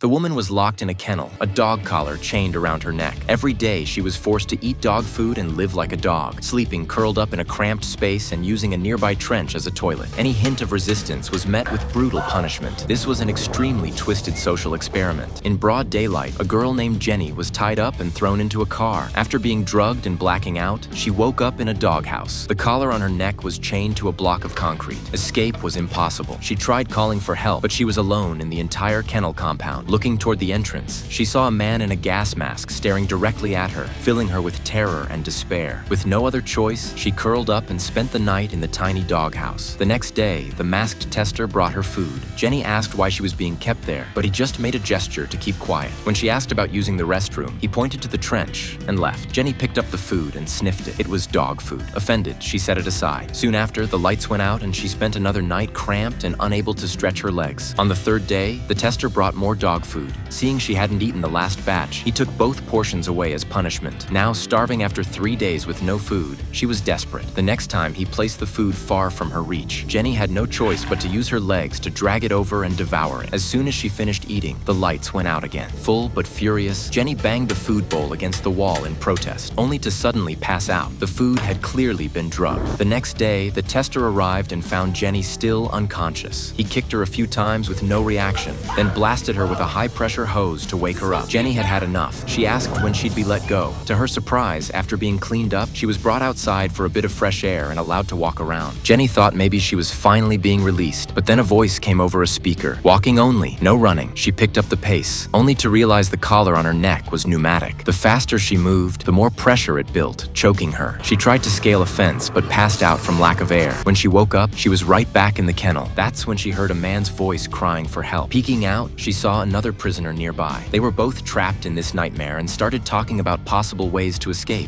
The woman was locked in a kennel, a dog collar chained around her neck. Every day, she was forced to eat dog food and live like a dog, sleeping curled up in a cramped space and using a nearby trench as a toilet. Any hint of resistance was met with brutal punishment. This was an extremely twisted social experiment. In broad daylight, a girl named Jenny was tied up and thrown into a car. After being drugged and blacking out, she woke up in a doghouse. The collar on her neck was chained to a block of concrete. Escape was impossible. She tried calling for help, but she was alone in the entire kennel compound. Looking toward the entrance, she saw a man in a gas mask staring directly at her, filling her with terror and despair. With no other choice, she curled up and spent the night in the tiny doghouse. The next day, the masked tester brought her food. Jenny asked why she was being kept there, but he just made a gesture to keep quiet. When she asked about using the restroom, he pointed to the trench and left. Jenny picked up the food and sniffed it. It was dog food. Offended, she set it aside. Soon after, the lights went out and she spent another night cramped and unable to stretch her legs. On the third day, the tester brought more dog food. Seeing she hadn't eaten the last batch, he took both portions away as punishment. Now starving after 3 days with no food, she was desperate. The next time, he placed the food far from her reach. Jenny had no choice but to use her legs to drag it over and devour it. As soon as she finished eating, the lights went out again. Full but furious, Jenny banged the food bowl against the wall in protest, only to suddenly pass out. The food had clearly been drugged. The next day, the tester arrived and found Jenny still unconscious. He kicked her a few times with no reaction, then blasted her with a high-pressure hose to wake her up. Jenny had had enough. She asked when she'd be let go. To her surprise, after being cleaned up, she was brought outside for a bit of fresh air and allowed to walk around. Jenny thought maybe she was finally being released, but then a voice came over a speaker. Walking only, no running. She picked up the pace, only to realize the collar on her neck was pneumatic. The faster she moved, the more pressure it built, choking her. She tried to scale a fence, but passed out from lack of air. When she woke up, she was right back in the kennel. That's when she heard a man's voice crying for help. Peeking out, she saw another prisoner nearby. They were both trapped in this nightmare and started talking about possible ways to escape.